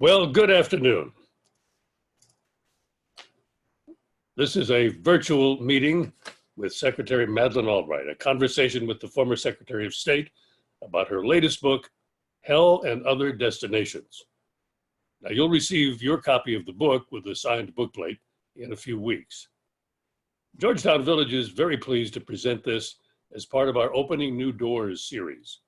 Well, good afternoon. This is a virtual meeting with Secretary Madeleine Albright, a conversation with the former Secretary of State about her latest book, Hell and Other Destinations. Now, you'll receive your copy of the book with a signed bookplate in a few weeks. Georgetown Village is very pleased to present this as part of our Opening New Doors series.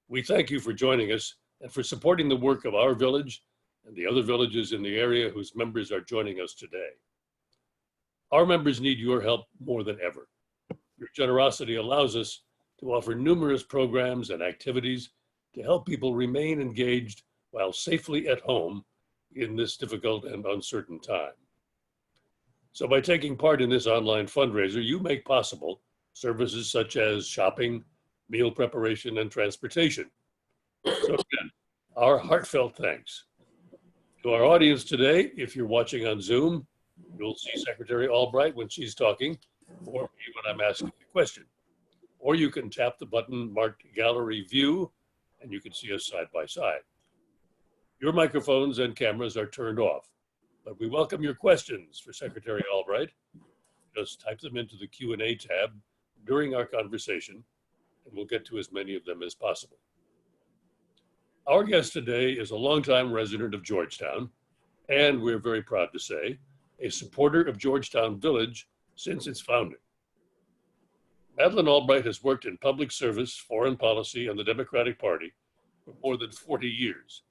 We thank you for joining us and for supporting the work of our village and the other villages in the area whose members are joining us today. Our members need your help more than ever. Your generosity allows us to offer numerous programs and activities to help people remain engaged while safely at home in this difficult and uncertain time. So by taking part in this online fundraiser, you make possible services such as shopping, meal preparation, and transportation. So again, our heartfelt thanks. To our audience today, if you're watching on Zoom, you'll see Secretary Albright when she's talking, or me when I'm asking a question. Or you can tap the button marked Gallery View, and you can see us side by side. Your microphones and cameras are turned off, but we welcome your questions for Secretary Albright. Just type them into the Q&A tab during our conversation, and we'll get to as many of them as possible. Our guest today is a longtime resident of Georgetown, and we're very proud to say, a supporter of Georgetown Village since its founding. Madeleine Albright has worked in public service, foreign policy, and the Democratic Party for more than 40 years,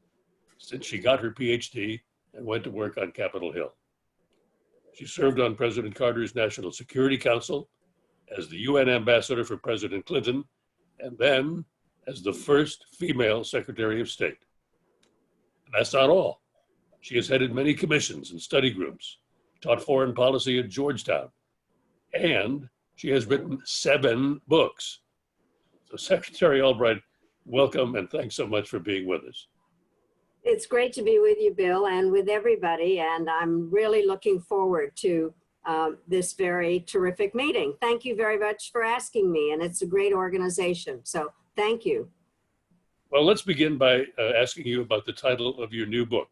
since she got her PhD and went to work on Capitol Hill. She served on President Carter's National Security Council, as the UN ambassador for President Clinton, and then as the first female Secretary of State. And that's not all. She has headed many commissions and study groups, taught foreign policy at Georgetown, and she has written 7 books. So Secretary Albright, welcome and thanks so much for being with us. It's great to be with you, Bill, and with everybody, and I'm really looking forward to this very terrific meeting. Thank you very much for asking me, and it's a great organization, so thank you. Well, let's begin by asking you about the title of your new book,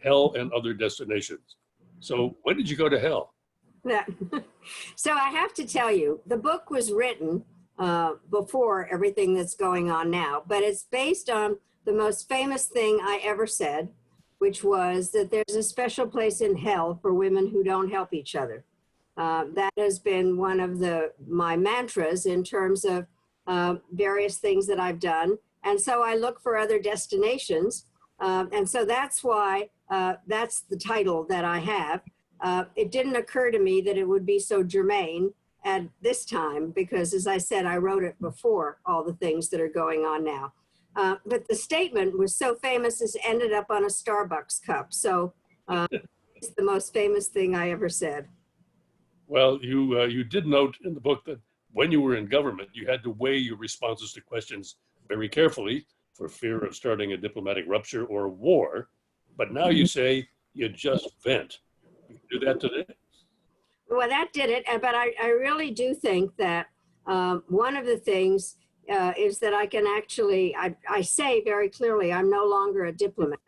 Hell and Other Destinations. So when did you go to hell? So I have to tell you, the book was written before everything that's going on now, but it's based on the most famous thing I ever said, which was that there's a special place in hell for women who don't help each other. That has been one of my mantras in terms of various things that I've done. And so I look for other destinations. And so that's why that's the title that I have. It didn't occur to me that it would be so germane at this time, because as I said, I wrote it before all the things that are going on now. But the statement was so famous, it's ended up on a Starbucks cup. So it's the most famous thing I ever said. Well, you did note in the book that when you were in government, you had to weigh your responses to questions very carefully for fear of starting a diplomatic rupture or a war. But now you say you just vent. You can do that today? Well, that did it. But I really do think that one of the things is that I can actually, I say very clearly, I'm no longer a diplomat.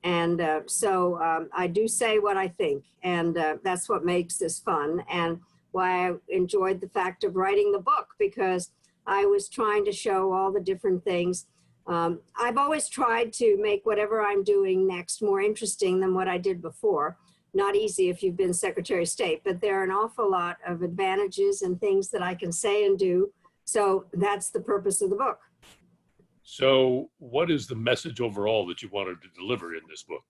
And so I do say what I think. And that's what makes this fun. And why I enjoyed the fact of writing the book, because I was trying to show all the different things. I've always tried to make whatever I'm doing next more interesting than what I did before. Not easy if you've been Secretary of State, but there are an awful lot of advantages and things that I can say and do. So that's the purpose of the book. So what is the message overall that you wanted to deliver in this book?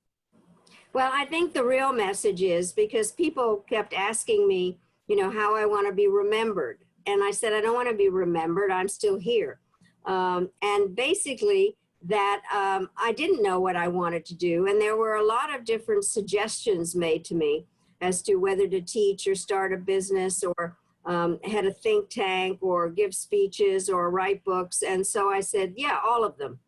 Well, I think the real message is, because people kept asking me, you know, how I want to be remembered. And I said, I don't want to be remembered. I'm still here. And basically that I didn't know what I wanted to do. And there were a lot of different suggestions made to me as to whether to teach or start a business or head a think tank or give speeches or write books. And so I said, yeah, all of them.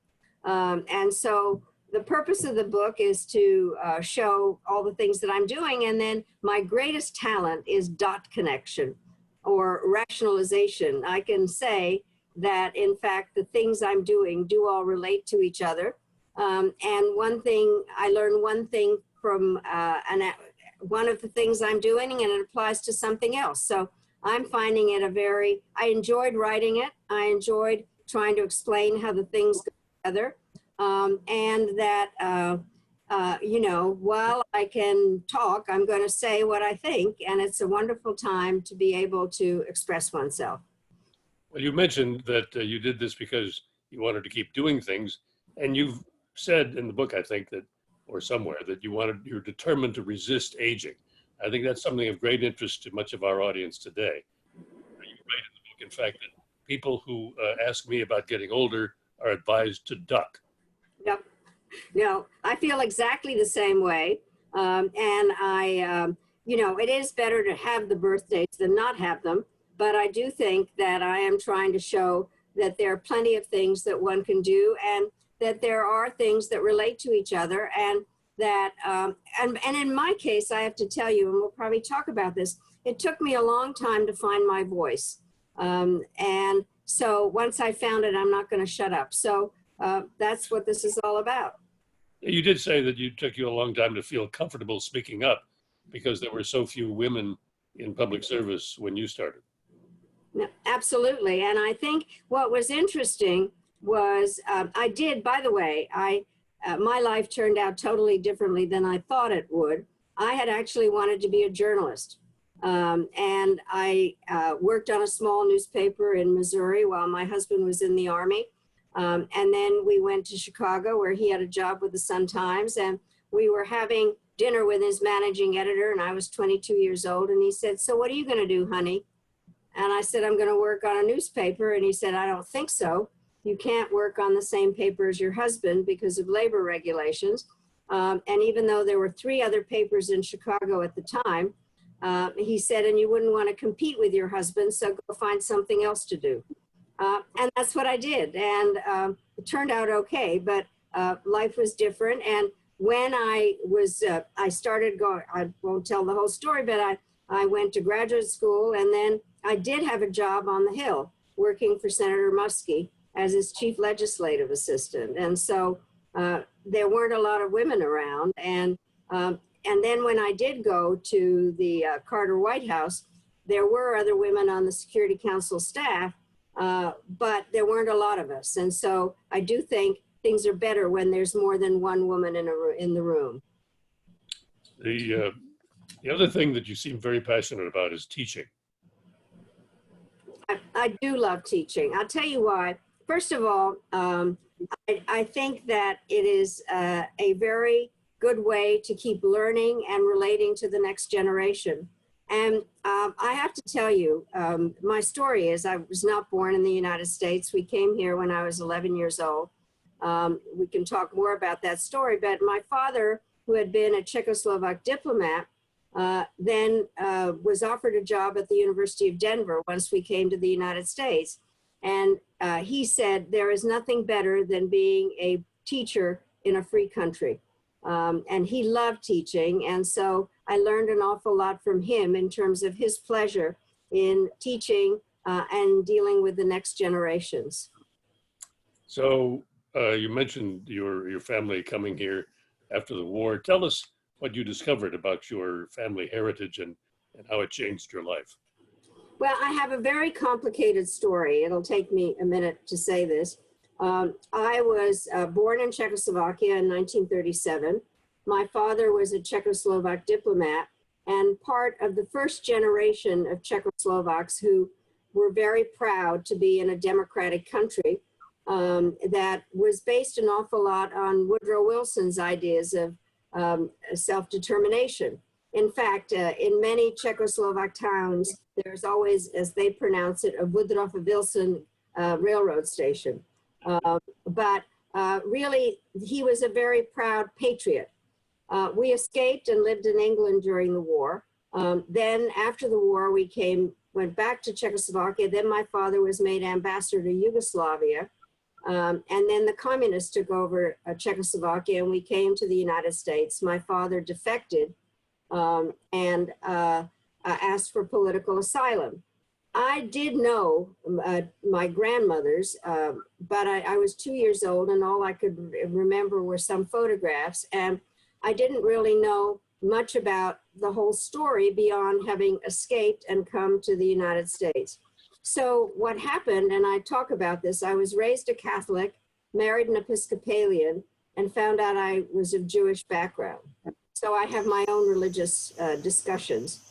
And so the purpose of the book is to show all the things that I'm doing. And then my greatest talent is dot connection or rationalization. I can say that, in fact, the things I'm doing do all relate to each other. And I learned one thing from one of the things I'm doing, and it applies to something else. So I'm finding it I enjoyed writing it. I enjoyed trying to explain how the things go together. And that, while I can talk, I'm going to say what I think. And it's a wonderful time to be able to express oneself. Well, you mentioned that you did this because you wanted to keep doing things. And you've said in the book, I think that, or somewhere, that you're determined to resist aging. I think that's something of great interest to much of our audience today. You write in the book, in fact, that people who ask me about getting older are advised to duck. Yep. No, I feel exactly the same way. It is better to have the birthdays than not have them. But I do think that I am trying to show that there are plenty of things that one can do, and that there are things that relate to each other, and that, and in my case, I have to tell you, and we'll probably talk about this, it took me a long time to find my voice. And so once I found it, I'm not going to shut up. So that's what this is all about. You did say that it took you a long time to feel comfortable speaking up because there were so few women in public service when you started. No, absolutely. And I think what was interesting was by the way, my life turned out totally differently than I thought it would. I had actually wanted to be a journalist. And I worked on a small newspaper in Missouri while my husband was in the Army. And then we went to Chicago, where he had a job with the Sun-Times, and we were having dinner with his managing editor, and I was 22 years old. And he said, "So what are you going to do, honey?" And I said, "I'm going to work on a newspaper." And he said, "I don't think so. You can't work on the same paper as your husband because of labor regulations." And even though there were 3 other papers in Chicago at the time, he said, "And you wouldn't want to compete with your husband, so go find something else to do." And that's what I did. And it turned out okay, but life was different. And when I started going, I won't tell the whole story, but I went to graduate school, and then I did have a job on the Hill working for Senator Muskie as his chief legislative assistant. And so there weren't a lot of women around. And then when I did go to the Carter White House, there were other women on the Security Council staff, but there weren't a lot of us. And so I do think things are better when there's more than one woman in the room. The other thing that you seem very passionate about is teaching. I do love teaching. I'll tell you why. First of all, I think that it is a very good way to keep learning and relating to the next generation. And I have to tell you, my story is I was not born in the United States. We came here when I was 11 years old. We can talk more about that story, but my father, who had been a Czechoslovak diplomat, then was offered a job at the University of Denver once we came to the United States. And he said, "There is nothing better than being a teacher in a free country." And he loved teaching. And so I learned an awful lot from him in terms of his pleasure in teaching and dealing with the next generations. So you mentioned your family coming here after the war. Tell us what you discovered about your family heritage and how it changed your life. Well, I have a very complicated story. It'll take me a minute to say this. I was born in Czechoslovakia in 1937. My father was a Czechoslovak diplomat and part of the first generation of Czechoslovaks who were very proud to be in a democratic country that was based an awful lot on Woodrow Wilson's ideas of self-determination. In fact, in many Czechoslovak towns, there's always, as they pronounce it, a Woodrow-Wilson railroad station. But really, he was a very proud patriot. We escaped and lived in England during the war. Then after the war, went back to Czechoslovakia. Then my father was made ambassador to Yugoslavia. And then the communists took over Czechoslovakia and we came to the United States. My father defected and asked for political asylum. I did know my grandmother's, but I was 2 years old, and all I could remember were some photographs. And I didn't really know much about the whole story beyond having escaped and come to the United States. So what happened, and I talk about this, I was raised a Catholic, married an Episcopalian, and found out I was of Jewish background. So I have my own religious discussions.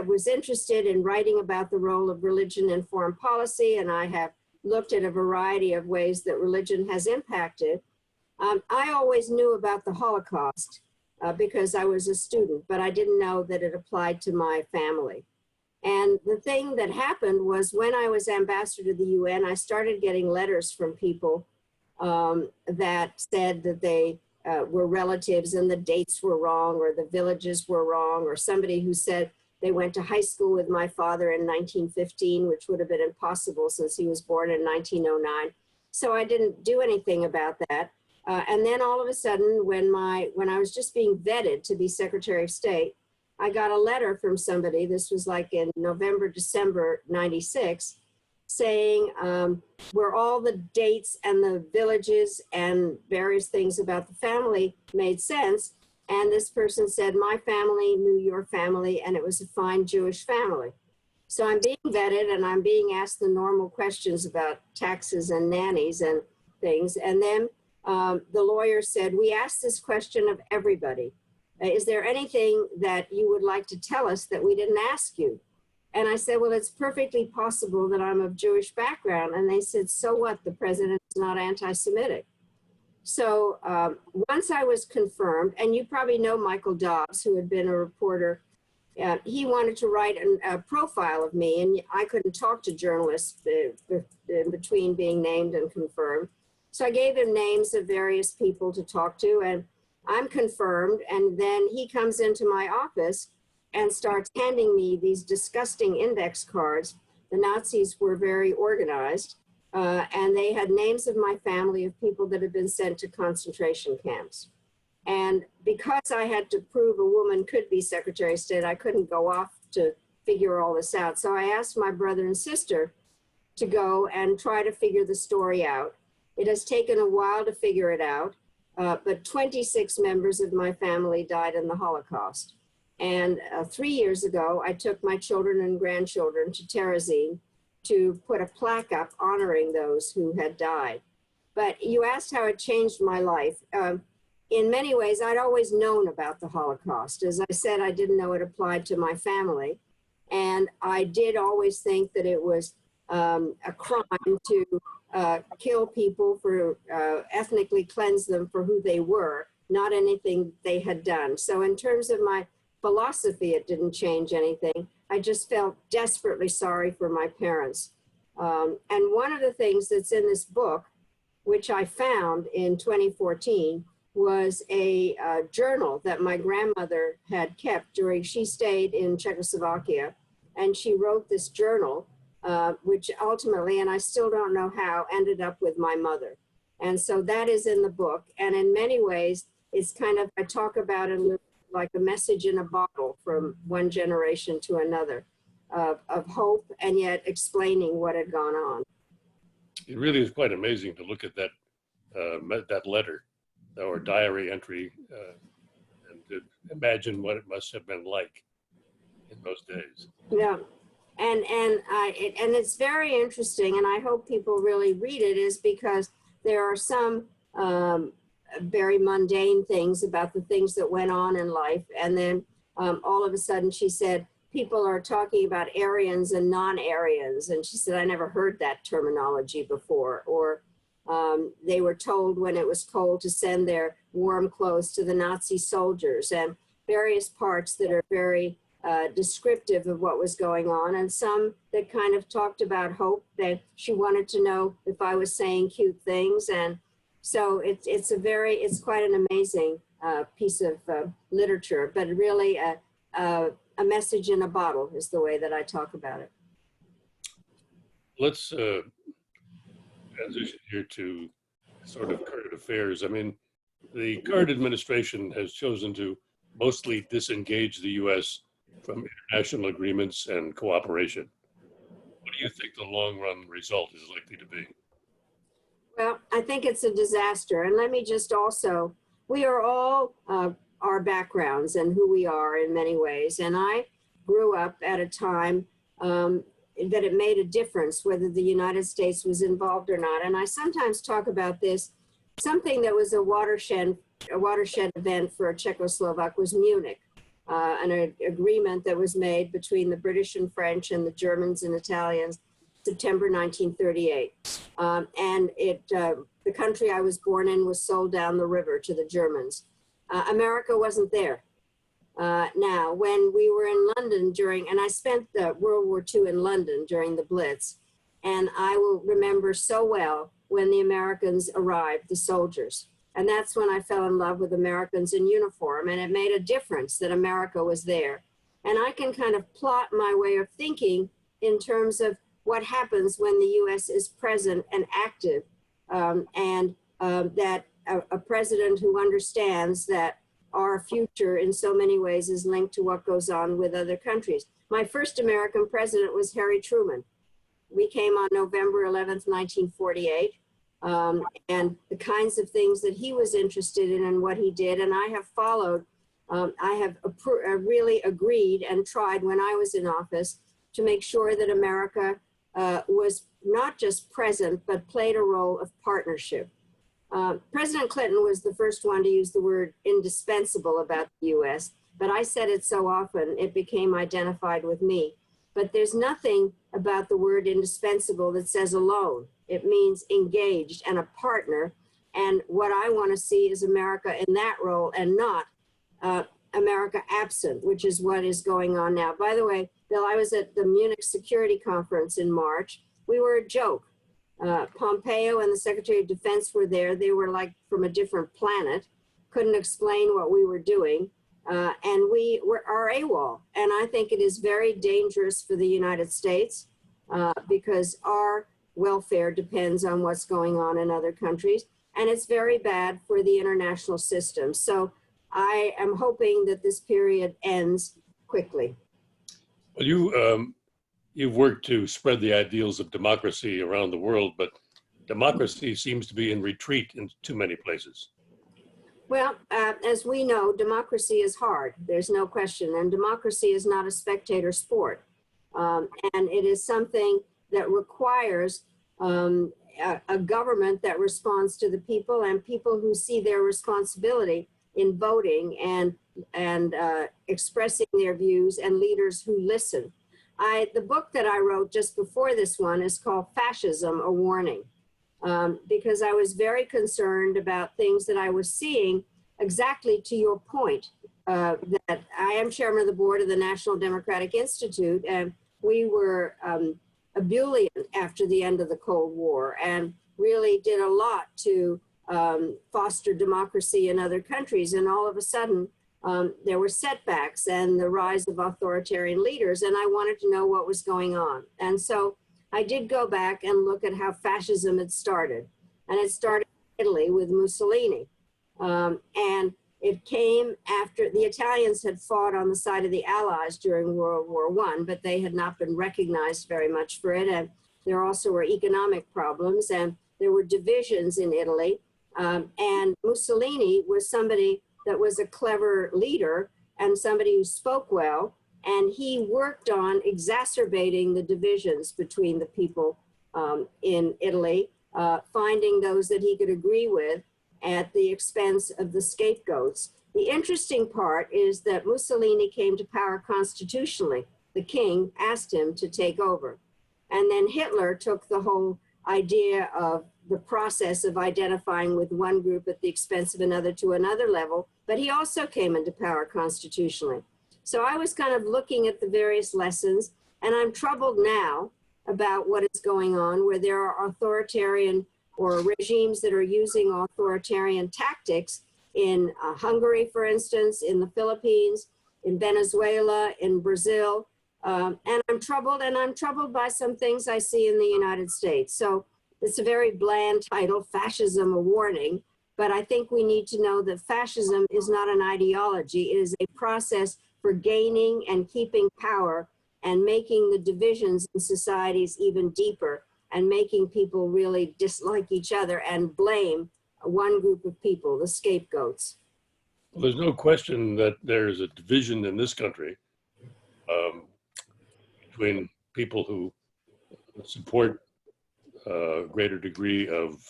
Was interested in writing about the role of religion in foreign policy, and I have looked at a variety of ways that religion has impacted. I always knew about the Holocaust because I was a student, but I didn't know that it applied to my family. And the thing that happened was when I was ambassador to the UN, I started getting letters from people that said that they were relatives and the dates were wrong, or the villages were wrong, or somebody who said they went to high school with my father in 1915, which would have been impossible since he was born in 1909. So I didn't do anything about that. And then all of a sudden, when I was just being vetted to be Secretary of State, I got a letter from somebody, this was like in November, December 96, saying where all the dates and the villages and various things about the family made sense. And this person said, my family knew your family, and it was a fine Jewish family. So I'm being vetted, and I'm being asked the normal questions about taxes and nannies and things. And then the lawyer said, we asked this question of everybody. Is there anything that you would like to tell us that we didn't ask you? And I said, well, it's perfectly possible that I'm of Jewish background. And they said, so what? The president is not anti-Semitic. So once I was confirmed, and you probably know Michael Dobbs, who had been a reporter, he wanted to write a profile of me, and I couldn't talk to journalists in between being named and confirmed. So I gave him names of various people to talk to, and I'm confirmed. And then he comes into my office and starts handing me these disgusting index cards. The Nazis were very organized, and they had names of my family of people that had been sent to concentration camps. And because I had to prove a woman could be Secretary of State, I couldn't go off to figure all this out. So I asked my brother and sister to go and try to figure the story out. It has taken a while to figure it out, but 26 members of my family died in the Holocaust. And 3 years ago, I took my children and grandchildren to Terezin to put a plaque up honoring those who had died. But you asked how it changed my life. In many ways, I'd always known about the Holocaust. As I said, I didn't know it applied to my family. And I did always think that it was a crime to kill people, for ethnically cleanse them for who they were, not anything they had done. So in terms of my philosophy, it didn't change anything. I just felt desperately sorry for my parents. And one of the things that's in this book, which I found in 2014, was a journal that my grandmother had kept during, she stayed in Czechoslovakia, and she wrote this journal, which ultimately, and I still don't know how, ended up with my mother. And so that is in the book. And in many ways, it's kind of, I talk about it like a message in a bottle from one generation to another of hope, and yet explaining what had gone on. It really is quite amazing to look at that that letter or diary entry and to imagine what it must have been like in those days. Yeah, and it's very interesting, and I hope people really read it, is because there are some very mundane things about the things that went on in life, and then all of a sudden she said, people are talking about Aryans and non-Aryans, and she said, I never heard that terminology before. Or they were told when it was cold to send their warm clothes to the Nazi soldiers, and various parts that are very descriptive of what was going on, and some that kind of talked about hope, that she wanted to know if I was saying cute things. And so it's quite an amazing piece of literature, but really a message in a bottle is the way that I talk about it. Let's transition here to sort of current affairs. I mean, the current administration has chosen to mostly disengage the U.S. from international agreements and cooperation. What do you think the long-run result is likely to be? Well, I think it's a disaster. And let me just also, we are all our backgrounds and who we are in many ways. And I grew up at a time that it made a difference whether the United States was involved or not. And I sometimes talk about this. Something that was a watershed event for Czechoslovak was Munich, an agreement that was made between the British and French and the Germans and Italians, September 1938. And the country I was born in was sold down the river to the Germans. America wasn't there. Now, when we were in London and I spent World War II in London during the Blitz, and I will remember so well when the Americans arrived, the soldiers. And that's when I fell in love with Americans in uniform, and it made a difference that America was there. And I can kind of plot my way of thinking in terms of what happens when the U.S. is present and active, that a president who understands that our future in so many ways is linked to what goes on with other countries. My first American president was Harry Truman. We came on November 11th, 1948, and the kinds of things that he was interested in and what he did, and I have followed. I have really agreed and tried when I was in office to make sure that America was not just present, but played a role of partnership. President Clinton was the first one to use the word indispensable about the U.S., but I said it so often, it became identified with me. But there's nothing about the word indispensable that says alone. It means engaged and a partner. And what I want to see is America in that role and not America absent, which is what is going on now. By the way, Bill, I was at the Munich Security Conference in March. We were a joke. Pompeo and the Secretary of Defense were there. They were like from a different planet, couldn't explain what we were doing. And we are AWOL. And I think it is very dangerous for the United States because our welfare depends on what's going on in other countries. And it's very bad for the international system. So I am hoping that this period ends quickly. Well, you've worked to spread the ideals of democracy around the world, but democracy seems to be in retreat in too many places. Well, as we know, democracy is hard. There's no question. And democracy is not a spectator sport. And it is something that requires a government that responds to the people and people who see their responsibility in voting and expressing their views, and leaders who listen. The book that I wrote just before this one is called Fascism, A Warning, because I was very concerned about things that I was seeing, exactly to your point, that I am chairman of the board of the National Democratic Institute, and we were ebullient after the end of the Cold War and really did a lot to foster democracy in other countries. And all of a sudden, there were setbacks and the rise of authoritarian leaders, and I wanted to know what was going on. And so I did go back and look at how fascism had started. And it started in Italy with Mussolini. And it came after the Italians had fought on the side of the Allies during World War I, but they had not been recognized very much for it. And there also were economic problems, and there were divisions in Italy. And Mussolini was somebody that was a clever leader and somebody who spoke well. And he worked on exacerbating the divisions between the people in Italy, finding those that he could agree with at the expense of the scapegoats. The interesting part is that Mussolini came to power constitutionally. The king asked him to take over. And then Hitler took the whole idea of the process of identifying with one group at the expense of another to another level, but he also came into power constitutionally. So I was kind of looking at the various lessons, and I'm troubled now about what is going on, where there are authoritarian or regimes that are using authoritarian tactics in Hungary, for instance, in the Philippines, in Venezuela, in Brazil. And I'm troubled by some things I see in the United States. So it's a very bland title, Fascism, A Warning. But I think we need to know that fascism is not an ideology. It is a process for gaining and keeping power and making the divisions in societies even deeper and making people really dislike each other and blame one group of people, the scapegoats. Well, there's no question that there's a division in this country between people who support a greater degree of,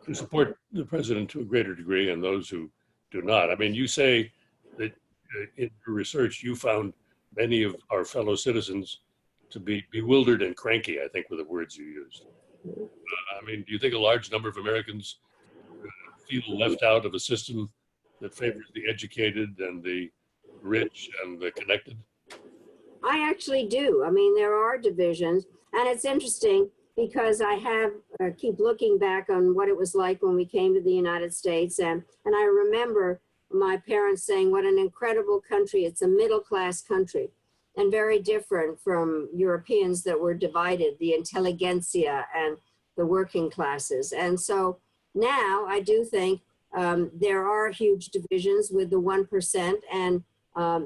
who support the president to a greater degree and those who do not. I mean, you say that in your research, you found many of our fellow citizens to be bewildered and cranky, I think were the words you used. I mean, do you think a large number of Americans feel left out of a system that favors the educated and the rich and the connected? I actually do. I mean, there are divisions, and it's interesting because I have keep looking back on what it was like when we came to the United States, and I remember my parents saying, "What an incredible country! It's a middle-class country," and very different from Europeans that were divided, the intelligentsia and the working classes. And so now I do think there are huge divisions with the 1% and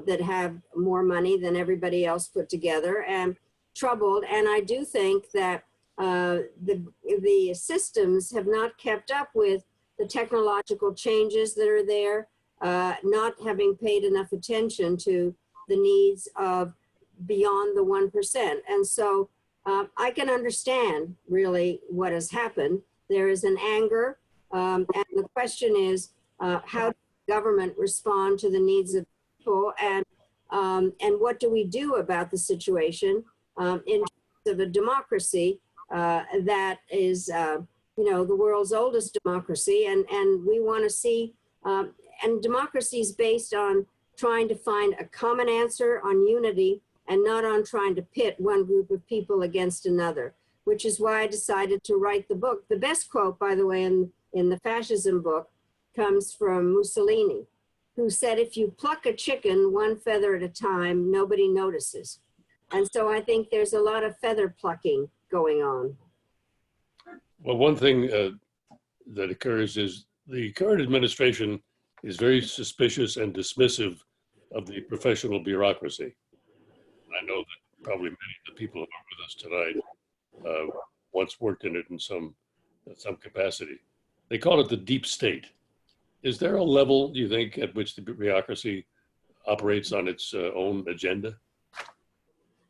that have more money than everybody else put together and troubled. And I do think that the systems have not kept up with the technological changes that are there, not having paid enough attention to the needs of beyond the 1%. And so I can understand really what has happened. There is an anger, and the question is, how does government respond to the needs of people, and what do we do about the situation in terms of a democracy that is, you know, the world's oldest democracy, and we want to see, and democracy is based on trying to find a common answer on unity and not on trying to pit one group of people against another, which is why I decided to write the book. The best quote, by the way, in the fascism book comes from Mussolini, who said, "If you pluck a chicken one feather at a time, nobody notices." And so I think there's a lot of feather plucking going on. Well, one thing that occurs is the current administration is very suspicious and dismissive of the professional bureaucracy. I know that probably many of the people who are with us tonight once worked in it in some capacity. They call it the deep state. Is there a level, do you think, at which the bureaucracy operates on its own agenda?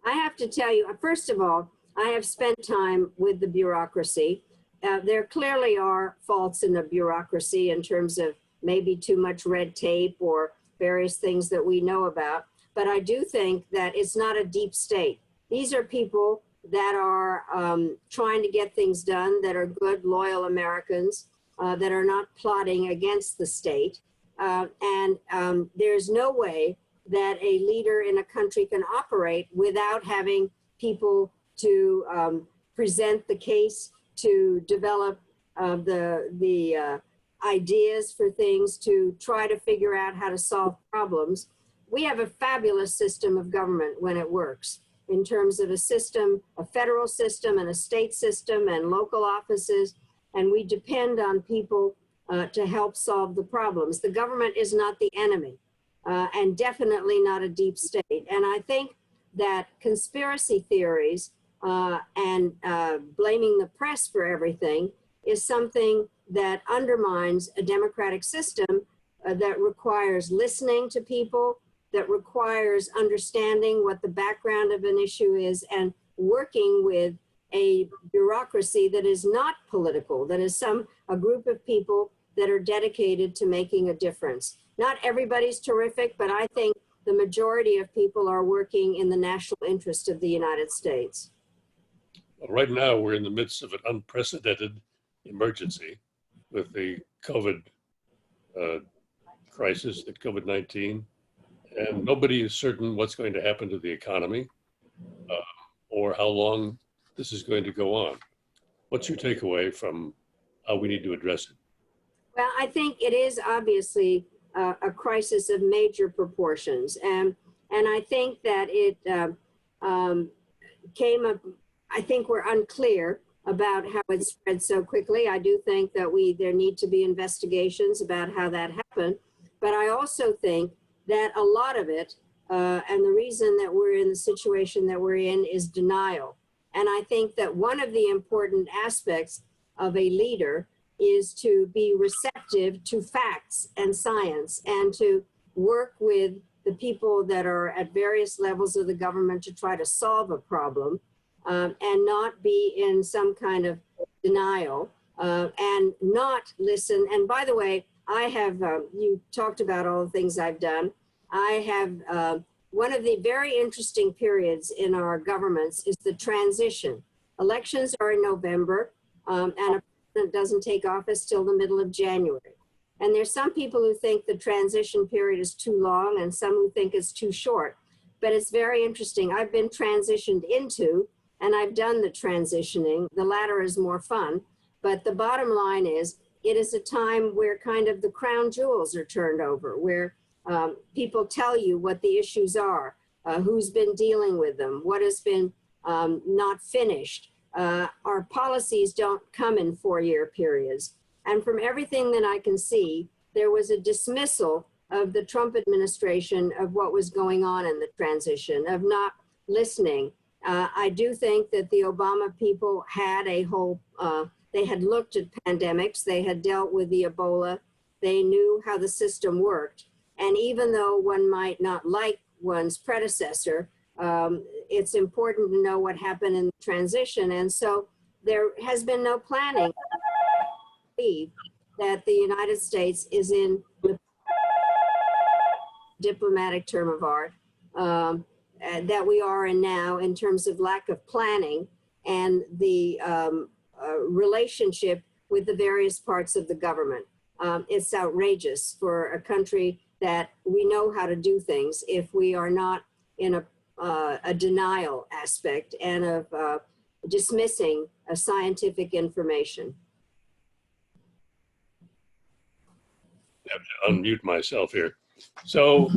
I have to tell you, first of all, I have spent time with the bureaucracy. There clearly are faults in the bureaucracy in terms of maybe too much red tape or various things that we know about. But I do think that it's not a deep state. These are people that are trying to get things done, that are good, loyal Americans, that are not plotting against the state. And there's no way that a leader in a country can operate without having people to present the case, to develop the ideas for things, to try to figure out how to solve problems. We have a fabulous system of government when it works, in terms of a system, a federal system and a state system and local offices, and we depend on people to help solve the problems. The government is not the enemy, and definitely not a deep state. And I think that conspiracy theories and blaming the press for everything is something that undermines a democratic system that requires listening to people, that requires understanding what the background of an issue is, and working with a bureaucracy that is not political, that is a group of people that are dedicated to making a difference. Not everybody's terrific, but I think the majority of people are working in the national interest of the United States. Well, right now, we're in the midst of an unprecedented emergency with the COVID crisis, the COVID-19, and nobody is certain what's going to happen to the economy or how long this is going to go on. What's your takeaway from how we need to address it? Well, I think it is obviously a crisis of major proportions, and I think that it came up. I think we're unclear about how it spread so quickly. I do think that there need to be investigations about how that happened, But I also think that a lot of it, and the reason that we're in the situation that we're in, is denial. And I think that one of the important aspects of a leader is to be receptive to facts and science, and to work with the people that are at various levels of the government to try to solve a problem, and not be in some kind of denial, and not listen. And by the way, I have, you talked about all the things I've done. I have, one of the very interesting periods in our governments is the transition. Elections are in November, and a president doesn't take office till the middle of January. And there's some people who think the transition period is too long and some who think it's too short. But it's very interesting. I've been transitioned into, and I've done the transitioning. The latter is more fun. But the bottom line is, it is a time where kind of the crown jewels are turned over, where people tell you what the issues are, who's been dealing with them, what has been not finished. Our policies don't come in 4-year periods. And from everything that I can see, there was a dismissal of the Trump administration of what was going on in the transition, of not listening. I do think that the Obama people had a whole, they had looked at pandemics, they had dealt with the Ebola, they knew how the system worked. And even though one might not like one's predecessor, it's important to know what happened in the transition. And so there has been no planning that the United States is in the diplomatic term of art, that we are in now, in terms of lack of planning and the relationship with the various parts of the government. It's outrageous for a country that we know how to do things if we are not in a denial aspect and of dismissing scientific information. I have to unmute myself here. So,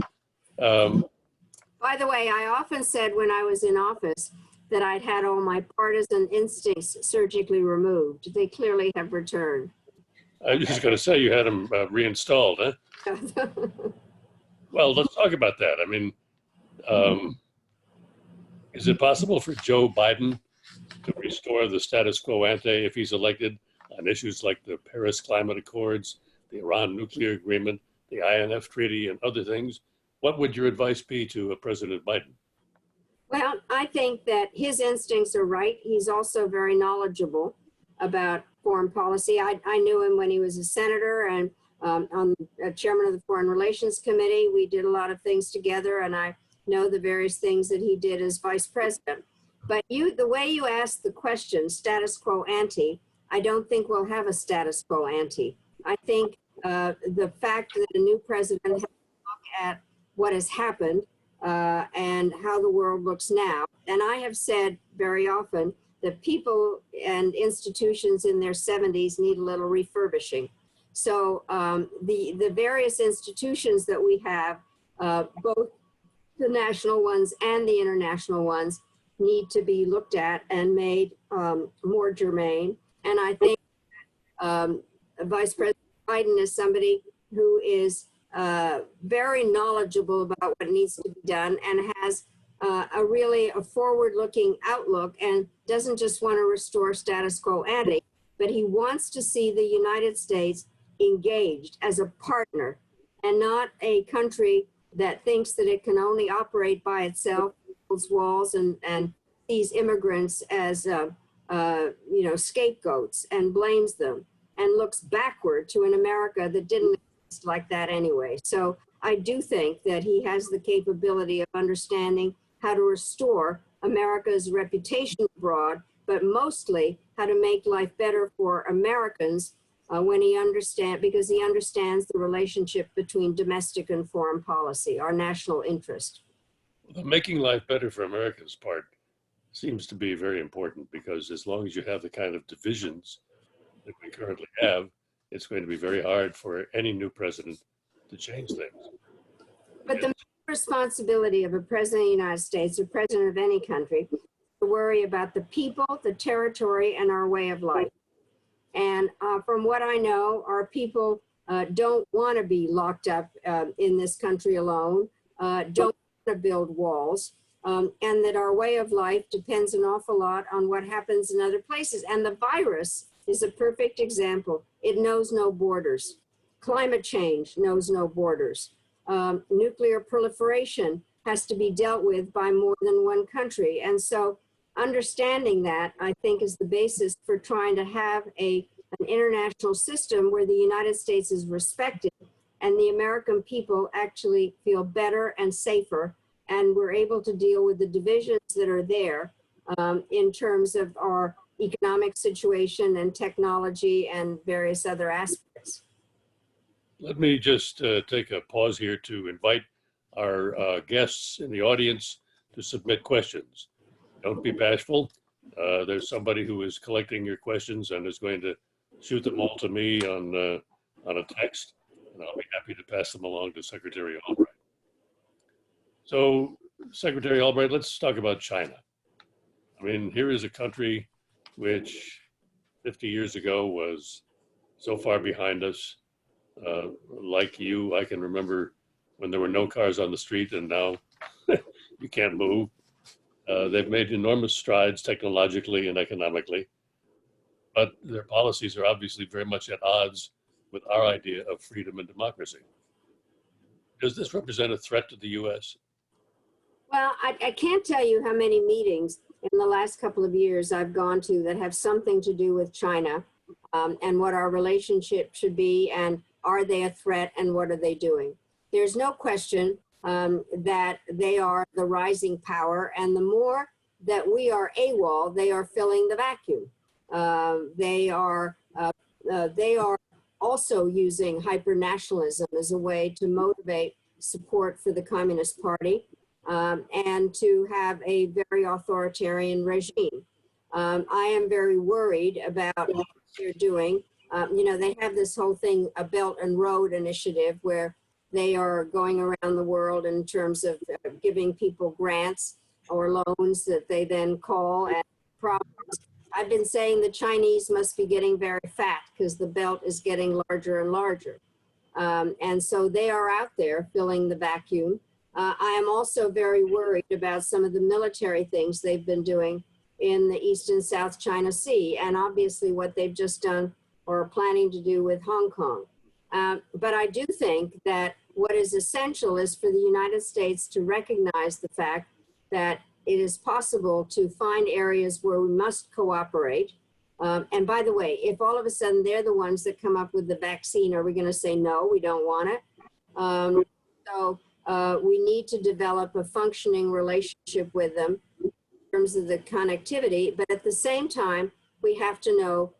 by the way, I often said when I was in office that I'd had all my partisan instincts surgically removed. They clearly have returned. I was just going to say you had them reinstalled, huh? Well, let's talk about that. I mean, is it possible for Joe Biden to restore the status quo ante if he's elected on issues like the Paris Climate Accords, the Iran nuclear agreement, the INF Treaty, and other things? What would your advice be to President Biden? Well, I think that his instincts are right. He's also very knowledgeable about foreign policy. I knew him when he was a senator and on chairman of the Foreign Relations Committee. We did a lot of things together, and I know the various things that he did as vice president. But the way you asked the question, status quo ante, I don't think we'll have a status quo ante. I think the fact that a new president has to look at what has happened and how the world looks now. And I have said very often that people and institutions in their 70s need a little refurbishing. So the various institutions that we have, both the national ones and the international ones, need to be looked at and made more germane. And I think Vice President Biden is somebody who is very knowledgeable about what needs to be done and has a forward-looking outlook, and doesn't just want to restore status quo ante, but he wants to see the United States engaged as a partner and not a country that thinks that it can only operate by itself, builds walls, and sees immigrants as scapegoats and blames them, and looks backward to an America that didn't exist like that anyway. So I do think that he has the capability of understanding how to restore America's reputation abroad, but mostly how to make life better for Americans because he understands the relationship between domestic and foreign policy, our national interest. The making life better for Americans part seems to be very important, because as long as you have the kind of divisions that we currently have, it's going to be very hard for any new president to change things. But the responsibility of a president of the United States, or president of any country, is to worry about the people, the territory, and our way of life. And from what I know, our people don't want to be locked up in this country alone, don't want to build walls, and that our way of life depends an awful lot on what happens in other places. And the virus is a perfect example. It knows no borders. Climate change knows no borders. Nuclear proliferation has to be dealt with by more than one country. And so understanding that, I think, is the basis for trying to have an international system where the United States is respected and the American people actually feel better and safer, and we're able to deal with the divisions that are there in terms of our economic situation and technology and various other aspects. Let me just take a pause here to invite our guests in the audience to submit questions. Don't be bashful. There's somebody who is collecting your questions and is going to shoot them all to me on a text, and I'll be happy to pass them along to Secretary Albright. So, Secretary Albright, let's talk about China. I mean, here is a country which 50 years ago was so far behind us. Like you, I can remember when there were no cars on the street, and now you can't move. They've made enormous strides technologically and economically, but their policies are obviously very much at odds with our idea of freedom and democracy. Does this represent a threat to the U.S.? Well, I can't tell you how many meetings in the last couple of years I've gone to that have something to do with China and what our relationship should be, and are they a threat, and what are they doing? There's no question that they are the rising power, and the more that we are AWOL, they are filling the vacuum. They are also using hyper-nationalism as a way to motivate support for the Communist Party and to have a very authoritarian regime. I am very worried about what they're doing. You know, they have this whole thing, a Belt and Road Initiative, where they are going around the world in terms of giving people grants or loans that they then call and problems. I've been saying the Chinese must be getting very fat because the belt is getting larger and larger. And so they are out there filling the vacuum. I am also very worried about some of the military things they've been doing in the East and South China Sea, and obviously what they've just done or are planning to do with Hong Kong. But I do think that what is essential is for the United States to recognize the fact that it is possible to find areas where we must cooperate. And by the way, if all of a sudden they're the ones that come up with the vaccine, are we going to say, no, we don't want it? We need to develop a functioning relationship with them in terms of the connectivity, but at the same time, we have to know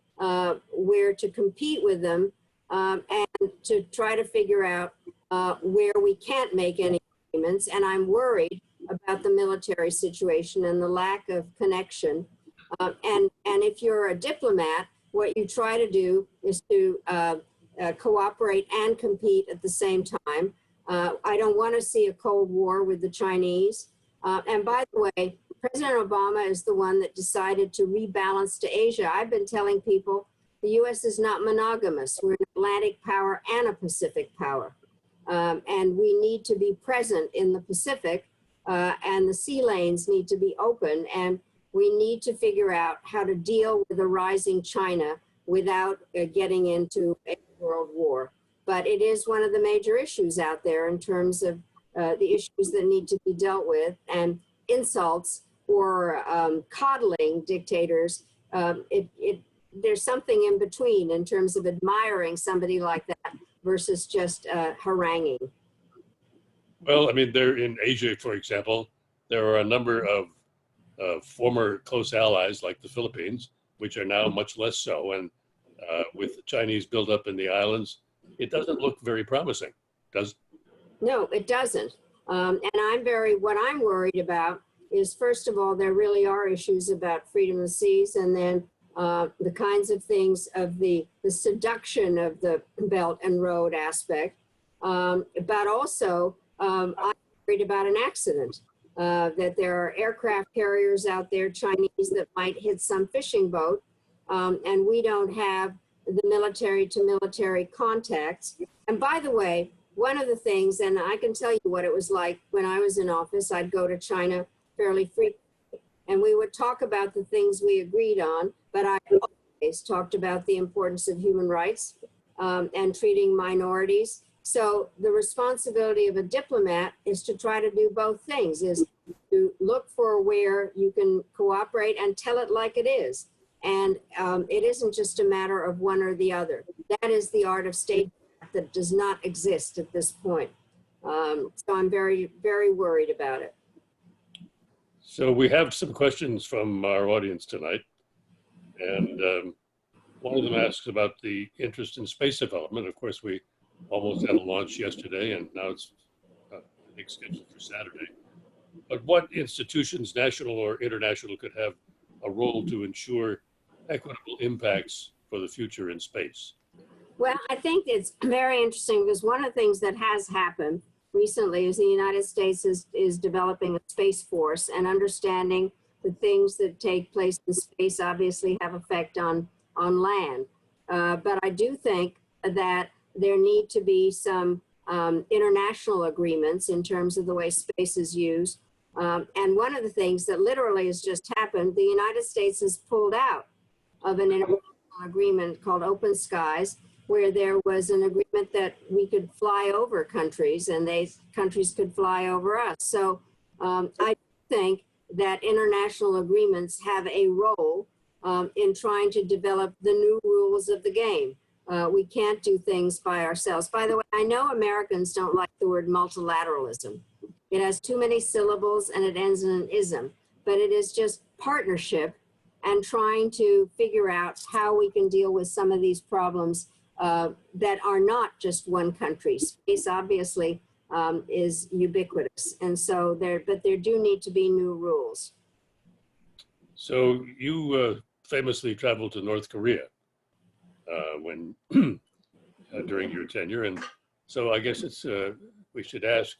where to compete with them and to try to figure out where we can't make any agreements. And I'm worried about the military situation and the lack of connection. And if you're a diplomat, what you try to do is to cooperate and compete at the same time. I don't want to see a Cold War with the Chinese. And by the way, President Obama is the one that decided to rebalance to Asia. I've been telling people the U.S. is not monogamous. We're an Atlantic power and a Pacific power. And we need to be present in the Pacific, and the sea lanes need to be open. And we need to figure out how to deal with a rising China without getting into a world war. But it is one of the major issues out there in terms of the issues that need to be dealt with, and insults or coddling dictators. There's something in between in terms of admiring somebody like that versus just haranguing. Well, I mean, there in Asia, for example, there are a number of former close allies like the Philippines, which are now much less so. And with the Chinese buildup in the islands, it doesn't look very promising, does it? No, it doesn't. And what I'm worried about is, first of all, there really are issues about freedom of the seas, and then the kinds of things of the seduction of the Belt and Road aspect. But also, I'm worried about an accident, that there are aircraft carriers out there, Chinese, that might hit some fishing boat, and we don't have the military to military contacts. And by the way, one of the things, and I can tell you what it was like when I was in office, I'd go to China fairly frequently, and we would talk about the things we agreed on, but I always talked about the importance of human rights and treating minorities. So the responsibility of a diplomat is to try to do both things, is to look for where you can cooperate and tell it like it is. And it isn't just a matter of one or the other. That is the art of state that does not exist at this point. So I'm very, very worried about it. So we have some questions from our audience tonight. And one of them asks about the interest in space development. Of course, we almost had a launch yesterday, and now it's I think scheduled for Saturday. But what institutions, national or international, could have a role to ensure equitable impacts for the future in space? Well, I think it's very interesting because one of the things that has happened recently is the United States is developing a space force, and understanding the things that take place in space obviously have effect on land. But I do think that there need to be some international agreements in terms of the way space is used. And one of the things that literally has just happened, the United States has pulled out of an international agreement called Open Skies, where there was an agreement that we could fly over countries and countries could fly over us. So I think that international agreements have a role in trying to develop the new rules of the game. We can't do things by ourselves. By the way, I know Americans don't like the word multilateralism. It has too many syllables and it ends in an ism, but it is just partnership and trying to figure out how we can deal with some of these problems that are not just one country. Space obviously is ubiquitous, and so there do need to be new rules. So you famously traveled to North Korea when during your tenure, and so I guess it's we should ask,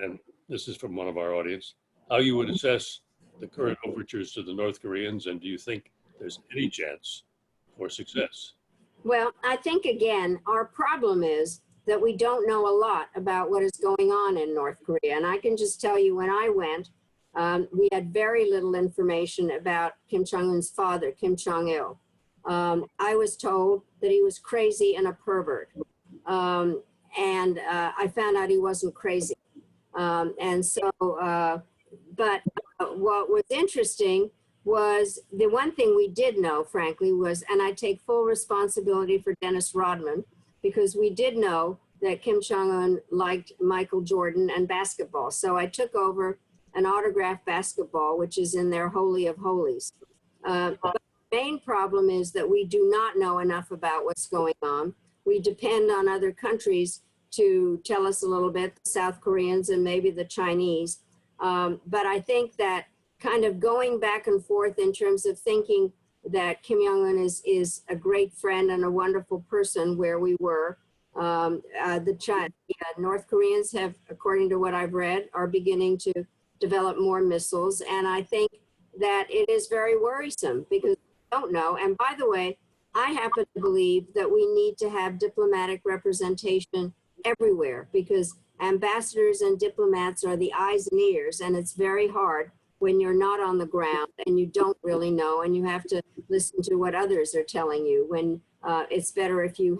and this is from one of our audience, how you would assess the current overtures to the North Koreans, and do you think there's any chance for success? Well, I think, again, our problem is that we don't know a lot about what is going on in North Korea. And I can just tell you, when I went, we had very little information about Kim Jong-un's father, Kim Jong-il. I was told that he was crazy and a pervert. And I found out he wasn't crazy. But what was interesting was the one thing we did know, frankly, was, and I take full responsibility for Dennis Rodman, because we did know that Kim Jong-un liked Michael Jordan and basketball. So I took over an autographed basketball, which is in their Holy of Holies. But the main problem is that we do not know enough about what's going on. We depend on other countries to tell us a little bit, the South Koreans and maybe the Chinese. But I think that kind of going back and forth in terms of thinking that Kim Jong-un is a great friend and a wonderful person where we were. North Koreans have, according to what I've read, are beginning to develop more missiles. And I think that it is very worrisome because we don't know. And by the way, I happen to believe that we need to have diplomatic representation everywhere, because ambassadors and diplomats are the eyes and ears, and it's very hard when you're not on the ground and you don't really know and you have to listen to what others are telling you, when it's better if you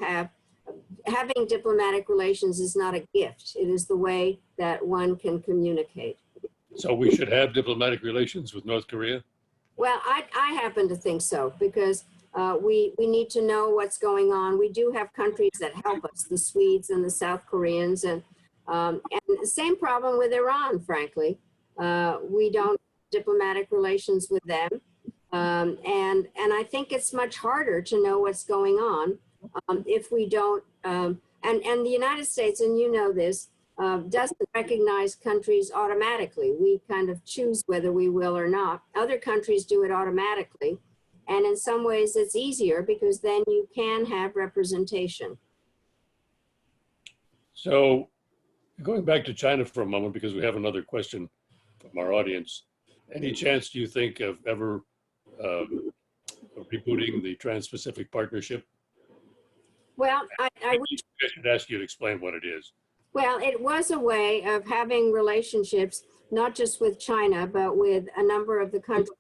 having diplomatic relations is not a gift. It is the way that one can communicate. So we should have diplomatic relations with North Korea? Well, I happen to think so, because we need to know what's going on. We do have countries that help us, the Swedes and the South Koreans, and the same problem with Iran, frankly. We don't have diplomatic relations with them. And I think it's much harder to know what's going on if we don't, and the United States, and you know this, doesn't recognize countries automatically. We kind of choose whether we will or not. Other countries do it automatically. And in some ways it's easier because then you can have representation. So going back to China for a moment, because we have another question from our audience, any chance do you think of ever rebooting the Trans-Pacific Partnership? Well, I I should ask you to explain what it is. Well, it was a way of having relationships, not just with China, but with a number of the countries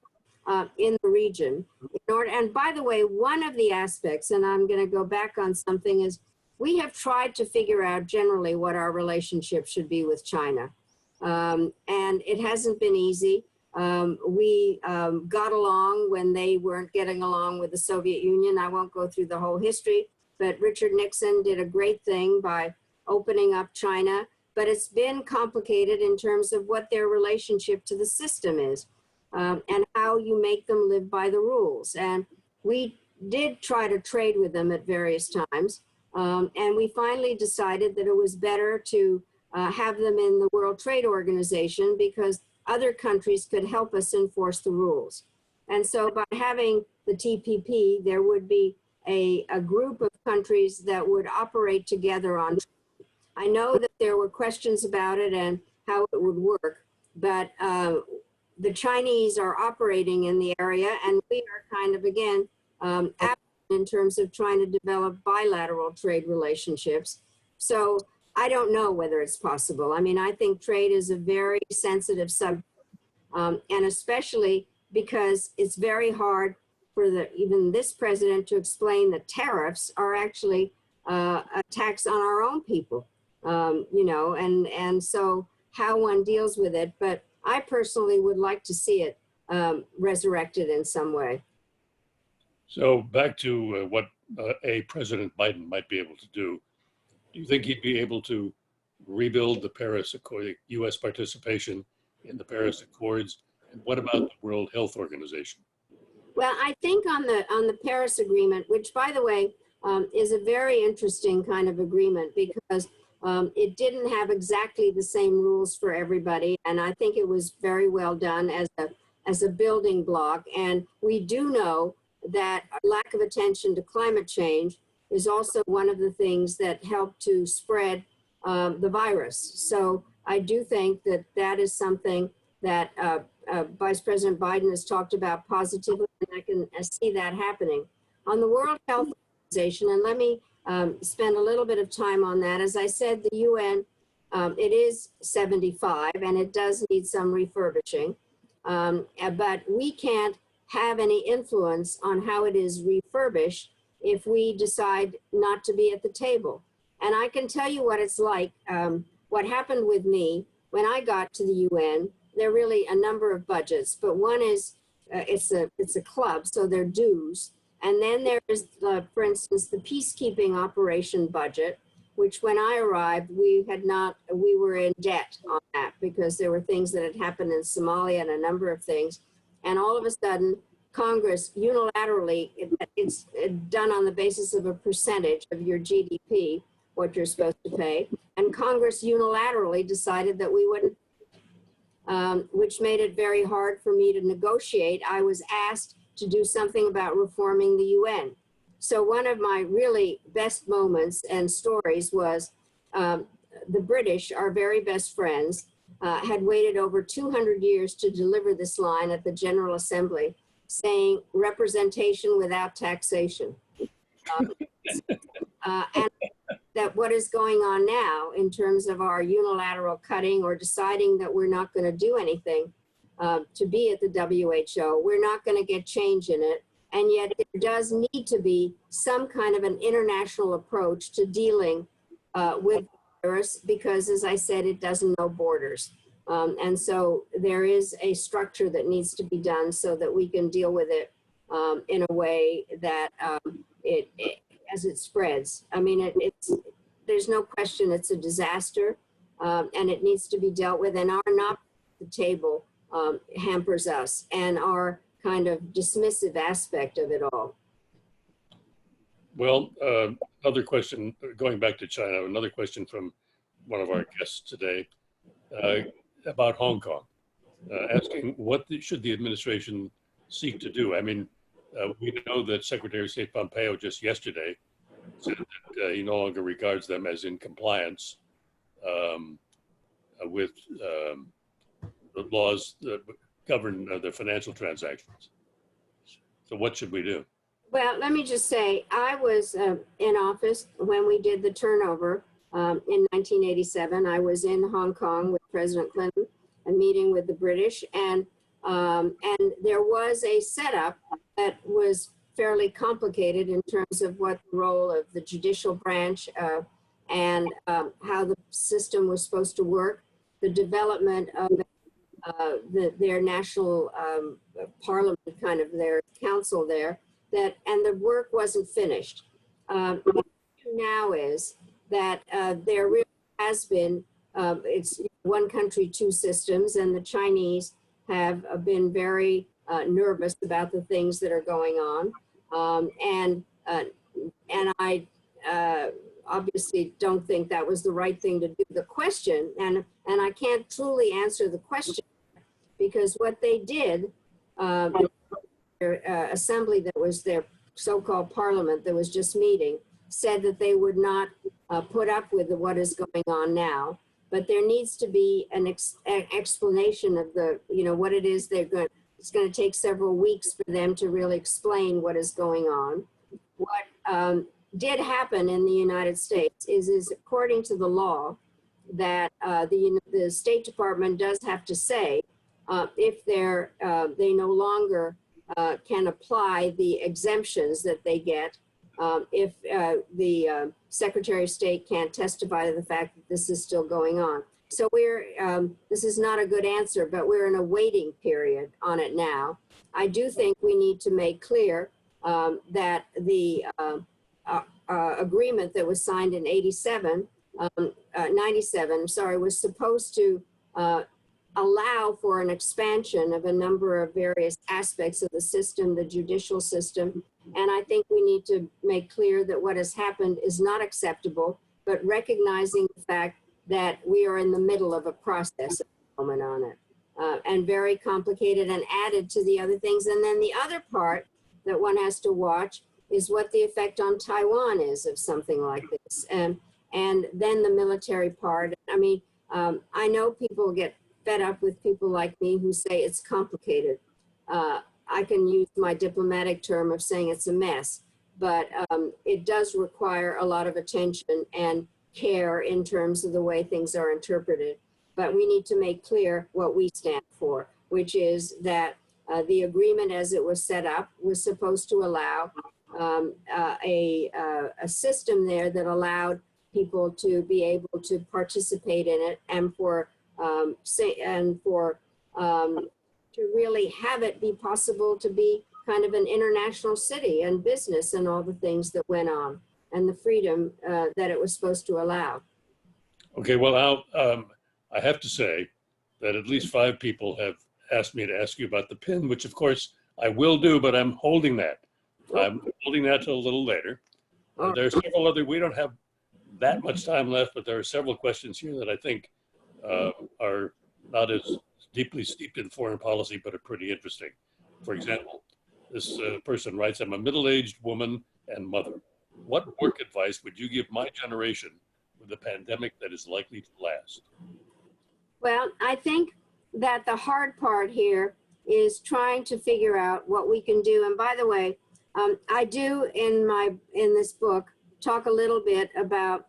in the region. And by the way, one of the aspects, and I'm going to go back on something, is we have tried to figure out generally what our relationship should be with China. And it hasn't been easy. We got along when they weren't getting along with the Soviet Union. I won't go through the whole history, but Richard Nixon did a great thing by opening up China, but it's been complicated in terms of what their relationship to the system is, and how you make them live by the rules. And we did try to trade with them at various times, and we finally decided that it was better to have them in the World Trade Organization because other countries could help us enforce the rules. And so by having the TPP, there would be a group of countries that would operate together on. I know that there were questions about it and how it would work, but the Chinese are operating in the area, and we are kind of, again, absent in terms of trying to develop bilateral trade relationships. So I don't know whether it's possible. I mean, I think trade is a very sensitive subject, and especially because it's very hard for even this president to explain that tariffs are actually a tax on our own people. You know, and so how one deals with it. But I personally would like to see it resurrected in some way. So back to what President Biden might be able to do. Do you think he'd be able to rebuild the Paris Accord, U.S. participation in the Paris Accords? And what about the World Health Organization? Well, I think on the Paris Agreement, which, by the way, is a very interesting kind of agreement because it didn't have exactly the same rules for everybody, and I think it was very well done as a building block. And we do know that a lack of attention to climate change is also one of the things that help to spread the virus. So I do think that that is something that Vice President Biden has talked about positively, and I can see that happening. On the World Health Organization, and let me spend a little bit of time on that. As I said, the UN, it is 75 and it does need some refurbishing, but we can't have any influence on how it is refurbished if we decide not to be at the table. And I can tell you what it's like. What happened with me when I got to the UN, there are really a number of budgets, but one is, it's a club, so they're dues. And then there is, for instance, the peacekeeping operation budget, which when I arrived, we were in debt on that because there were things that had happened in Somalia and a number of things. And all of a sudden, Congress unilaterally, it's done on the basis of a percentage of your GDP, what you're supposed to pay. And Congress unilaterally decided that we wouldn't, which made it very hard for me to negotiate. I was asked to do something about reforming the UN. So one of my really best moments and stories was the British, our very best friends, had waited over 200 years to deliver this line at the General Assembly saying representation without taxation. And that what is going on now in terms of our unilateral cutting or deciding that we're not going to do anything to be at the WHO, we're not going to get change in it. And yet there does need to be some kind of an international approach to dealing with the virus because, as I said, it doesn't know borders. And so there is a structure that needs to be done so that we can deal with it in a way that as it spreads. I mean, there's no question it's a disaster and it needs to be dealt with, and our not at the table hampers us and our kind of dismissive aspect of it all. Well, another question, going back to China, another question from one of our guests today about Hong Kong, asking what should the administration seek to do? I mean, we know that Secretary of State Pompeo just yesterday said that he no longer regards them as in compliance with the laws that govern the financial transactions. So what should we do? Well, let me just say, I was in office when we did the turnover in 1987. I was in Hong Kong with President Clinton, a meeting with the British, and there was a setup that was fairly complicated in terms of what the role of the judicial branch and how the system was supposed to work, the development of their national parliament, kind of their council there, and the work wasn't finished. The issue now is that there really has been, it's one country, two systems, and the Chinese have been very nervous about the things that are going on. And I obviously don't think that was the right thing to do. The question, and I can't truly answer the question, because what they did, their assembly that was their so-called parliament that was just meeting, said that they would not put up with what is going on now, but there needs to be an explanation of the, what it is they're going. It's going to take several weeks for them to really explain what is going on. What did happen in the United States is according to the law that the State Department does have to say if they no longer can apply the exemptions that they get if the Secretary of State can't testify to the fact that this is still going on. So this is not a good answer, but we're in a waiting period on it now. I do think we need to make clear that the agreement that was signed in 97, was supposed to allow for an expansion of a number of various aspects of the system, the judicial system. And I think we need to make clear that what has happened is not acceptable, but recognizing the fact that we are in the middle of a process at the moment on it, and very complicated and added to the other things. And then the other part that one has to watch is what the effect on Taiwan is of something like this. And then the military part. I mean, I know people get fed up with people like me who say it's complicated. I can use my diplomatic term of saying it's a mess, but it does require a lot of attention and care in terms of the way things are interpreted. But we need to make clear what we stand for, which is that the agreement as it was set up was supposed to allow a system there that allowed people to be able to participate in it and to really have it be possible to be kind of an international city and business and all the things that went on and the freedom that it was supposed to allow. Okay, well, I have to say that at least 5 people have asked me to ask you about the pin, which of course I will do, but I'm holding that. I'm holding that till a little later. There are several other, we don't have that much time left, but there are several questions here that I think are not as deeply steeped in foreign policy, but are pretty interesting. For example, this person writes, I'm a middle-aged woman and mother. What work advice would you give my generation with a pandemic that is likely to last? Well, I think that the hard part here is trying to figure out what we can do. And by the way, I do in this book talk a little bit about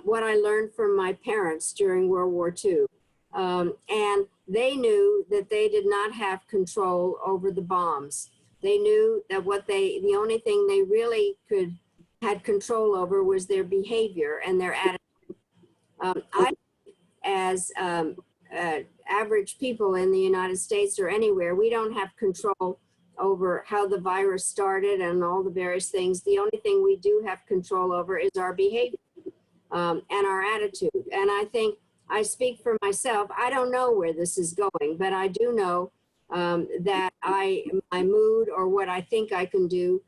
what I learned from my parents during World War II. And they knew that they did not have control over the bombs. They knew that the only thing they really had control over was their behavior and their attitude. As average people in the United States or anywhere, we don't have control over how the virus started and all the various things. The only thing we do have control over is our behavior and our attitude. And I think I speak for myself. I don't know where this is going, but I do know that my mood or what I think I can do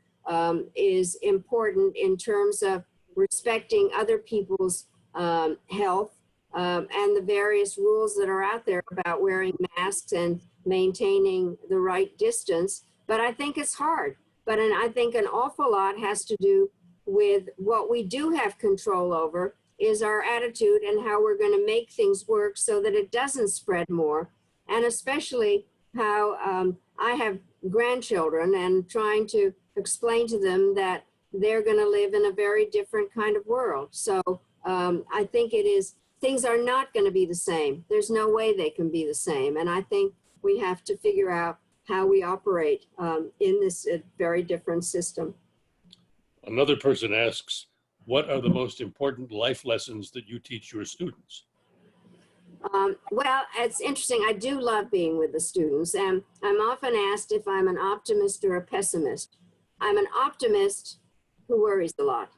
is important in terms of respecting other people's health and the various rules that are out there about wearing masks and maintaining the right distance. But I think it's hard. But I think an awful lot has to do with what we do have control over is our attitude and how we're going to make things work so that it doesn't spread more. And especially how I have grandchildren and trying to explain to them that they're going to live in a very different kind of world. So I think things are not going to be the same. There's no way they can be the same. And I think we have to figure out how we operate in this very different system. Another person asks, what are the most important life lessons that you teach your students? Well, it's interesting. I do love being with the students, and I'm often asked if I'm an optimist or a pessimist. I'm an optimist who worries a lot,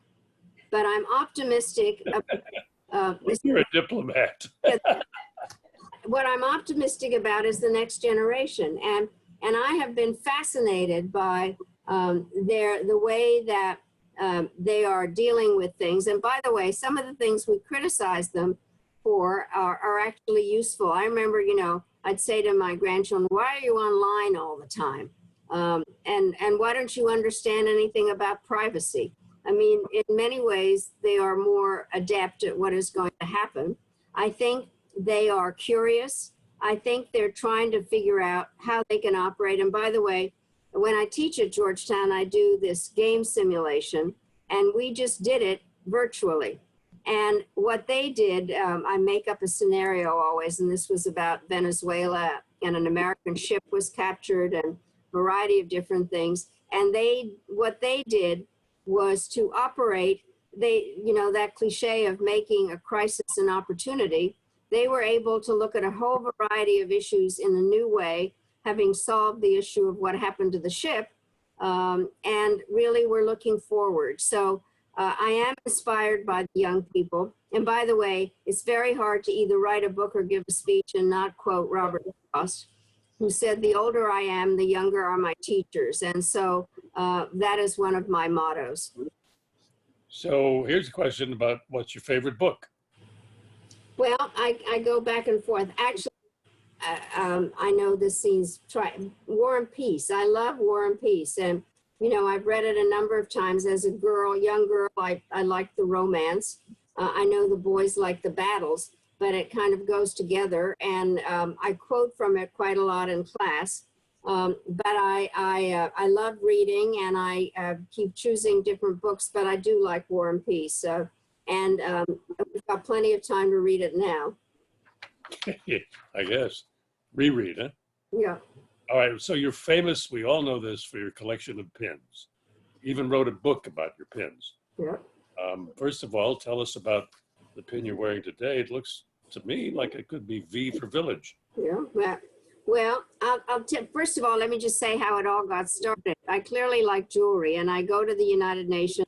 but I'm optimistic. You're a diplomat. What I'm optimistic about is the next generation, and I have been fascinated by the way that they are dealing with things. And by the way, some of the things we criticize them for are actually useful. I remember, I'd say to my grandchildren, why are you online all the time? And why don't you understand anything about privacy? I mean, in many ways, they are more adept at what is going to happen. I think they are curious. I think they're trying to figure out how they can operate. And by the way, when I teach at Georgetown, I do this game simulation, and we just did it virtually. And what they did, I make up a scenario always, and this was about Venezuela, and an American ship was captured, and a variety of different things. And what they did was to operate, that cliche of making a crisis an opportunity. They were able to look at a whole variety of issues in a new way, having solved the issue of what happened to the ship, and really we're looking forward. So I am inspired by the young people. And by the way, it's very hard to either write a book or give a speech and not quote Robert Frost, who said, the older I am, the younger are my teachers. And so that is one of my mottos. So here's a question about what's your favorite book? Well, I go back and forth. Actually, I know this seems War and Peace. I love War and Peace. And, I've read it a number of times as a young girl. I like the romance. I know the boys like the battles, but it kind of goes together. And I quote from it quite a lot in class. But I love reading, and I keep choosing different books, but I do like War and Peace. And we've got plenty of time to read it now. I guess. Reread, huh? Yeah. All right, so you're famous, we all know this, for your collection of pins. You even wrote a book about your pins. Yeah. First of all, tell us about the pin you're wearing today. It looks to me like it could be V for Village. Yeah. Well, first of all, let me just say how it all got started. I clearly like jewelry, and I go to the United Nations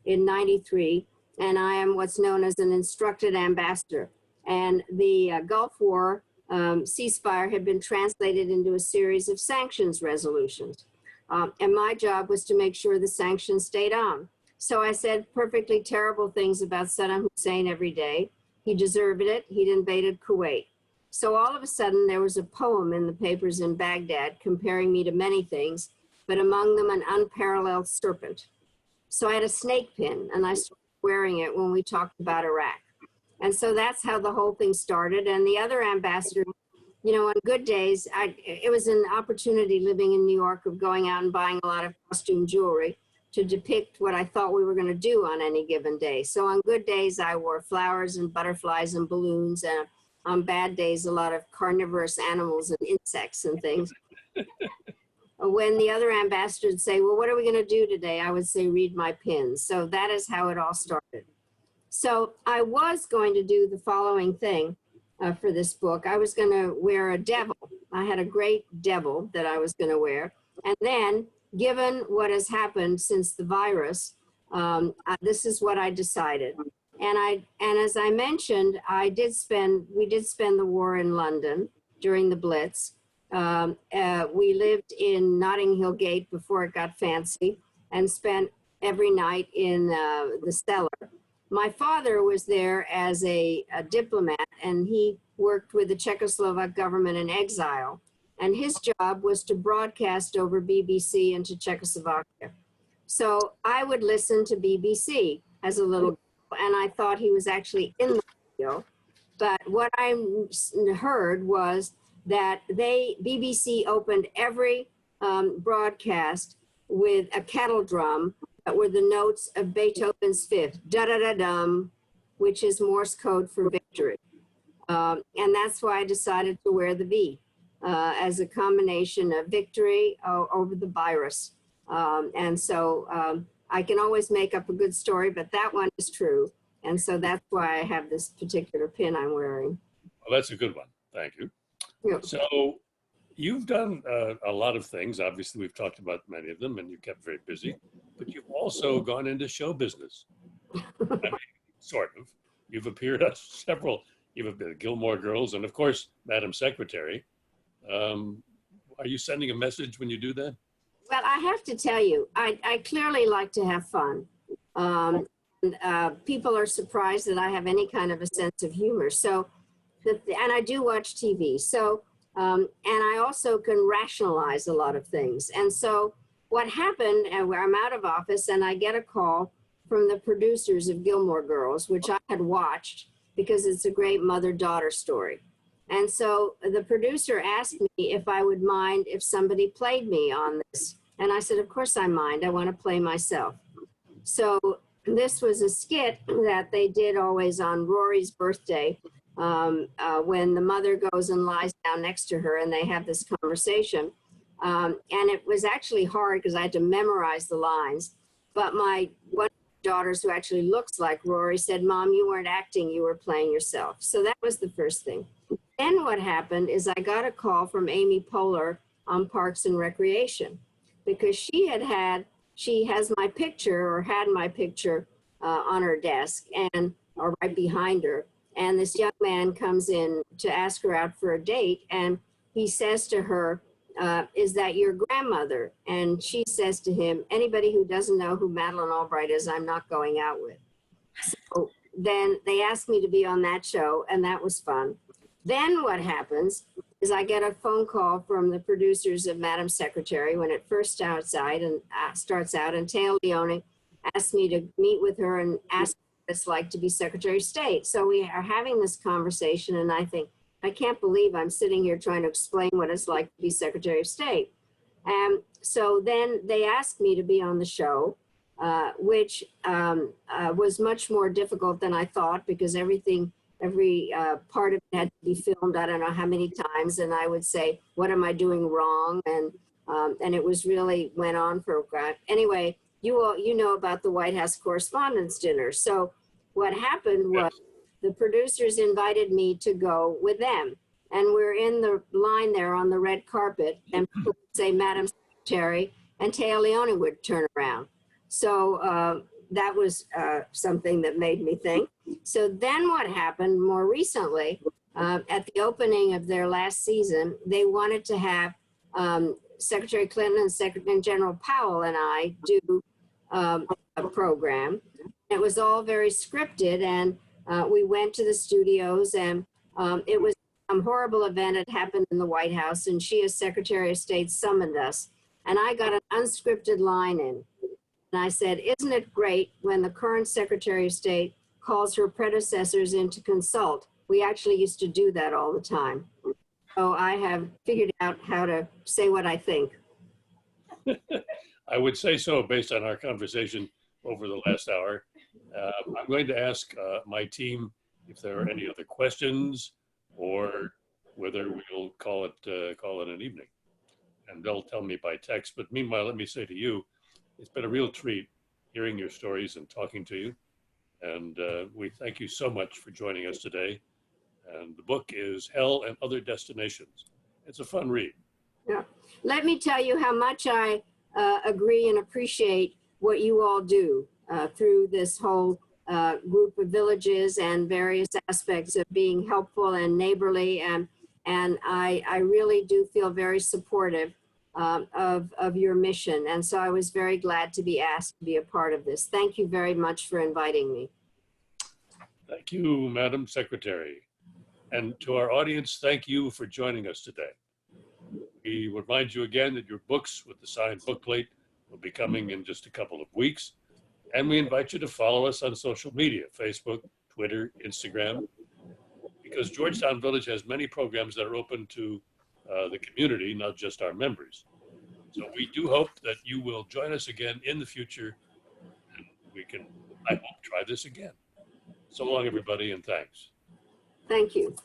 in '93, and I am what's known as an instructed ambassador. And the Gulf War ceasefire had been translated into a series of sanctions resolutions. And my job was to make sure the sanctions stayed on. So I said perfectly terrible things about Saddam Hussein every day. He deserved it. He'd invaded Kuwait. So all of a sudden, there was a poem in the papers in Baghdad comparing me to many things, but among them an unparalleled serpent. So I had a snake pin, and I started wearing it when we talked about Iraq. And so that's how the whole thing started. And the other ambassador, on good days, it was an opportunity living in New York of going out and buying a lot of costume jewelry to depict what I thought we were going to do on any given day. So on good days, I wore flowers and butterflies and balloons, and on bad days, a lot of carnivorous animals and insects and things. When the other ambassadors would say, well, what are we going to do today? I would say, read my pins. So that is how it all started. So I was going to do the following thing for this book. I was going to wear a devil. I had a great devil that I was going to wear. And then, given what has happened since the virus, this is what I decided. And as I mentioned, we did spend the war in London during the Blitz. We lived in Notting Hill Gate before it got fancy, and spent every night in the cellar. My father was there as a diplomat, and he worked with the Czechoslovak government in exile. And his job was to broadcast over BBC into Czechoslovakia. So I would listen to BBC as a little girl, and I thought he was actually in the radio. But what I heard was that BBC opened every broadcast with a kettle drum that were the notes of Beethoven's Fifth, da-da-da-dum, which is Morse code for victory. And that's why I decided to wear the V as a combination of victory over the virus. And so I can always make up a good story, but that one is true. And so that's why I have this particular pin I'm wearing. Well, that's a good one. Thank you. Yeah. So you've done a lot of things. Obviously, we've talked about many of them, and you kept very busy. But you've also gone into show business. I mean, sort of. You've appeared on several. You've appeared Gilmore Girls, and of course, Madam Secretary. Are you sending a message when you do that? Well, I have to tell you, I clearly like to have fun. People are surprised that I have any kind of a sense of humor. So, and I do watch TV. So, and I also can rationalize a lot of things. And so what happened, where I'm out of office and I get a call from the producers of Gilmore Girls, which I had watched because it's a great mother-daughter story. And so the producer asked me if I would mind if somebody played me on this. And I said, of course I mind. I want to play myself. So this was a skit that they did always on Rory's birthday when the mother goes and lies down next to her and they have this conversation. And it was actually hard because I had to memorize the lines. But my one of my daughters, who actually looks like Rory, said, Mom, you weren't acting, you were playing yourself. So that was the first thing. Then what happened is I got a call from Amy Poehler on Parks and Recreation because she has my picture or had my picture on her desk and or right behind her. And this young man comes in to ask her out for a date. And he says to her, is that your grandmother? And she says to him, anybody who doesn't know who Madeleine Albright is, I'm not going out with. So then they asked me to be on that show, and that was fun. Then what happens is I get a phone call from the producers of Madam Secretary when it first starts out, and Taya Leone asked me to meet with her and ask what it's like to be Secretary of State. So we are having this conversation, and I think, I can't believe I'm sitting here trying to explain what it's like to be Secretary of State. And so then they asked me to be on the show, which was much more difficult than I thought because every part of it had to be filmed I don't know how many times, and I would say, what am I doing wrong? And it was really went on for a while. Anyway, you know about the White House Correspondents' Dinner. So what happened was the producers invited me to go with them. And we're in the line there on the red carpet, and people would say, Madam Secretary, and Taya Leone would turn around. So that was something that made me think. So then what happened more recently, at the opening of their last season, they wanted to have Secretary Clinton and Secretary General Powell and I do a program. It was all very scripted, and we went to the studios, and it was a horrible event that happened in the White House, and she, as Secretary of State, summoned us. And I got an unscripted line in. And I said, isn't it great when the current Secretary of State calls her predecessors in to consult? We actually used to do that all the time. So I have figured out how to say what I think. I would say so based on our conversation over the last hour. I'm going to ask my team if there are any other questions or whether we'll call it an evening. And they'll tell me by text. But meanwhile, let me say to you, it's been a real treat hearing your stories and talking to you. And we thank you so much for joining us today. And the book is Hell and Other Destinations. It's a fun read. Yeah. Let me tell you how much I agree and appreciate what you all do through this whole group of villages and various aspects of being helpful and neighborly. And I really do feel very supportive of your mission. And so I was very glad to be asked to be a part of this. Thank you very much for inviting me. Thank you, Madam Secretary. And to our audience, thank you for joining us today. We remind you again that your books with the signed bookplate will be coming in just a couple of weeks. And we invite you to follow us on social media, Facebook, Twitter, Instagram, because Georgetown Village has many programs that are open to the community, not just our members. So we do hope that you will join us again in the future, and we can, I hope, try this again. So long, everybody, and thanks. Thank you.